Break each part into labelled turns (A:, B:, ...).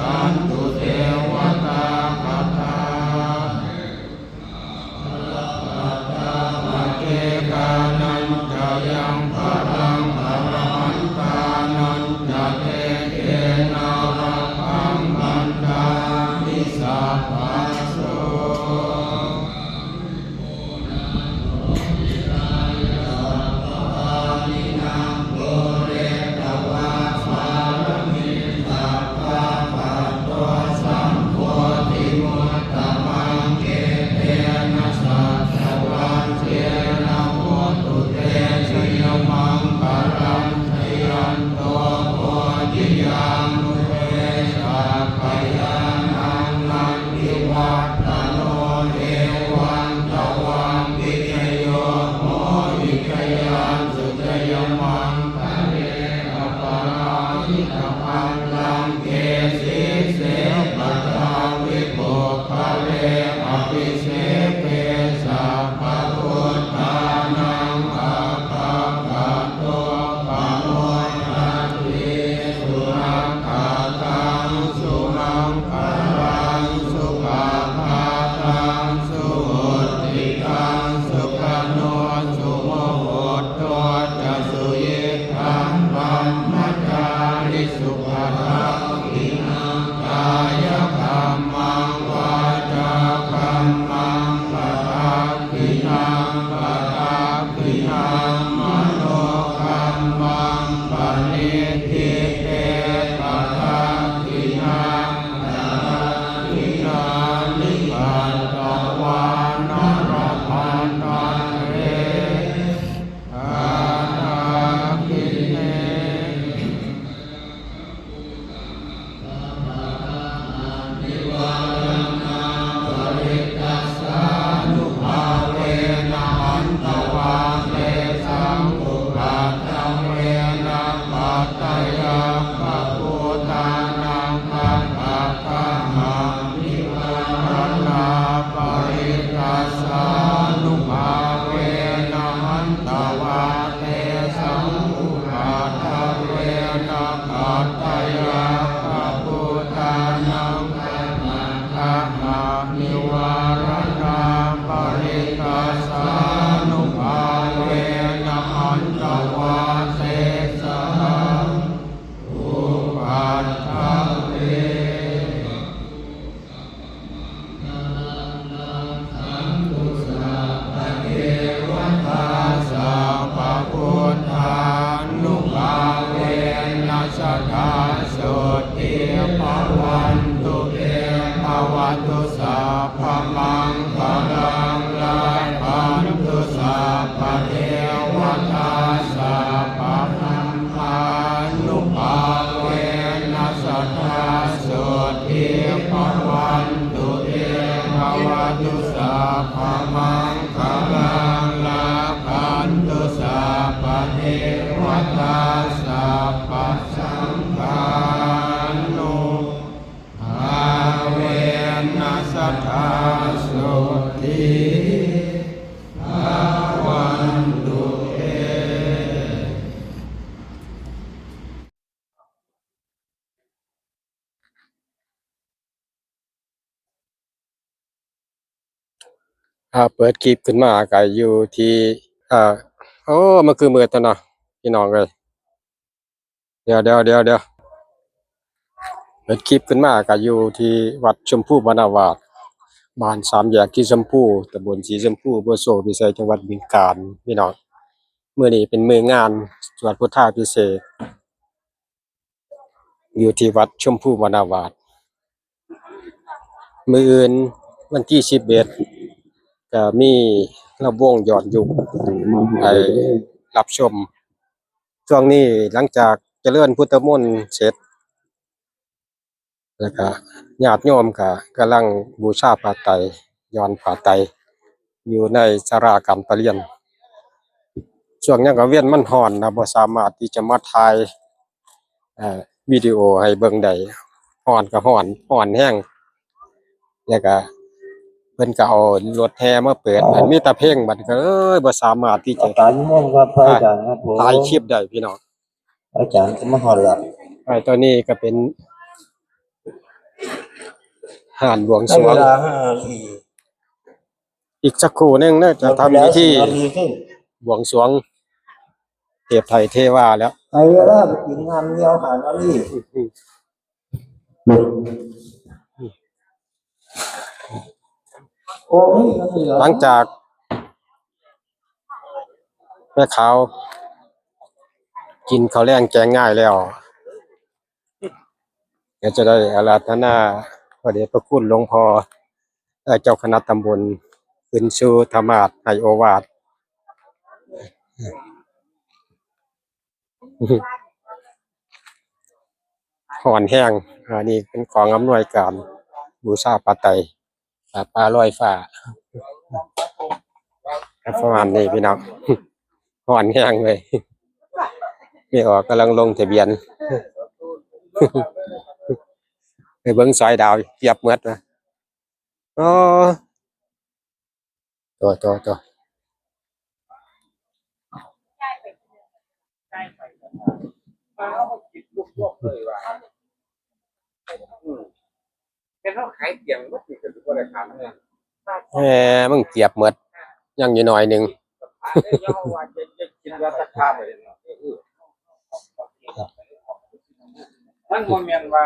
A: สันตุเทวตาคัตถาเกกานันจะยังพลังอรหันตานันจะเทเกนารังบันดามิสัพพะโส
B: เปิดคลิปขึ้นมาก็อยู่ที่โอ้มันคือมือตัวเนาะพี่น้องเลยเดี๋ยวเปิดคลิปขึ้นมาก็อยู่ที่วัดชมพูบรรณาวาสบ้านสามแยกที่ชมพูตำบลสีชมพูอำเภอโสภิษัยจังหวัดบึงกาฬพี่น้องมื้อนี้เป็นมื้องานสวดพุทธาภิเษกอยู่ที่วัดชมพูบรรณาวาสมื้ออื่นวันที่11ก็มีลำวงย้อนยุคให้รับชมช่วงนี้หลังจากเจริญพุทธมนต์เสร็จแล้วก็ญาติโยมก็กำลังบูชาผ้าไตรย้อนผ้าไตรอยู่ในศาลาการประเรียนช่วงนี้ก็เวียนมันร้อนนะบ่สามารถที่จะมาถ่ายวิดีโอให้เบิ่งได้ร้อนก็ร้อนแรงแล้วก็เพิ่นก็เอารถแห่มาเปิดมีแต่เพลงบัดก็บ่สามารถที่จะ
C: การนิมนต์ครับพระอาจารย์ครับผม
B: ถ่ายคลิปได้พี่น้อง
C: อาจารย์ก็มาฮอดแล้ว
B: ตัวนี้ก็เป็น ห่านบวง
C: ใน
B: สรว
C: เว
B: ง
C: ลา5 นาที
B: อีกสักครู่หนึงเนอะจะทำพิธี
C: นาทีครึ่ง
B: บวงสรวงเทพไทยเทวาแล้ว
C: ในเวลาไปกินน้ำเงี้ยวหานาทีโอ้ย
B: หลังจากแม่ขาวกินข้าวแรงแกงง่ายแล้วก็จะได้อาราธนาพระเดชพระคุณหลวงพ่อเจ้าคณะตำบลขึ้นสู่ธรรมาสน์ให้โอวาทห่อนแห้งอันนี้เป็นของอำนวยการบูชาปาไตรปลาลอยฟ้าประมาณนี้พี่น้อง ห่อนแห้งเลยไม่ออกกำลังลงทะเบียน ไปเบิ่งสายดาวเทียบหมดนะอ๋อตัว
A: เป็นเขาขายเตียงมันติดกันทุกคนเลยครับเนี่ย
B: มึงเทียบหมดยังอยู่หน่อยหนึง
A: ย่อว่าจะกินราคาไปเนาะมันโมเมนต์ว่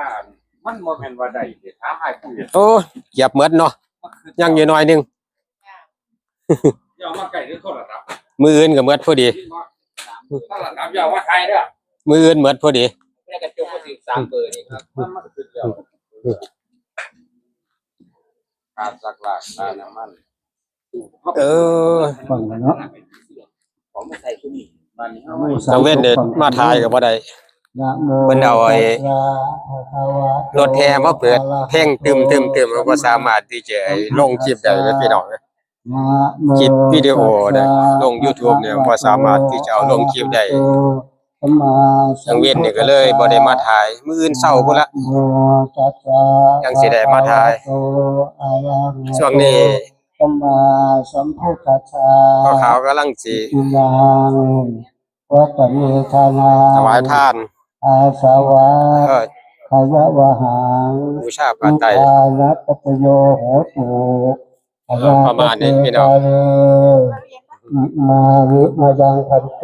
A: าได้ถามให้ผู้เห็น
B: โอ้เทียบหมดเนาะยังอยู่หน่อยหนึง
A: ย่อมาไก่หรือโทรศัพท์
B: มืออื่นก็หมดพอดี
A: โทรศัพท์ย่อมาไทยเด้อ
B: มืออื่นหมดพอดี
A: แม่กระจกก็สิ3เบอร์นี่ครับมันคือเดียวการสักลากค่าน้ำมัน
C: ฟังกันเนาะ
A: ของมาใส่ชุดนี้บ้านนี้เฮา
B: กังเว้นเด็ดมาทายก็บ่ได้
C: นะโม
B: เพิ่นเอาไอ้รถแห่มาเปิดเพลงตึมก็บ่สามารถที่จะลงคลิปได้นะพี่น้องคลิปวิดีโอเนี่ยลง YouTube เนี่ยบ่สามารถที่จะเอาลงคลิปได้กังเว้นนี่ก็เลยบ่ได้มาถ่ายมื้ออื่นเช้าพุ่นละยังสิได้มาถ่ายช่วงนี้
C: สัมมาสัมพุทธัสสะ
B: พ่อขาวกำลังสิ
C: อิมังวัตเมธานา
B: ถวายทาน
C: อาสาวะ
B: เออ
C: ขยวะหัง
B: บูชาปาไตร
C: อุปานัปปโยโหตุ
B: ประมาณนี้พี่น้อง
C: อิมานิมายังพันเต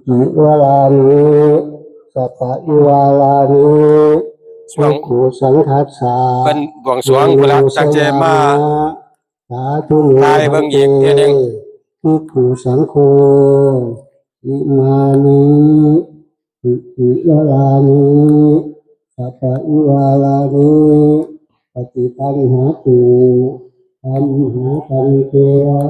C: อิวาลานิสัปปะอิวาลานิ
B: ช่วง
C: กุสังคัสสะ
B: เพิ่นบวงสรวงพุ่นละจังสิมา
C: สาธุ
B: ถ่ายเบิ่งอีกเทื่อหนึ่ง
C: ภิกขุสังโฆอิมานิอิวาลานิสัพพะอิวาลานิปฏิปันหาตุธัมหาตังเทวะ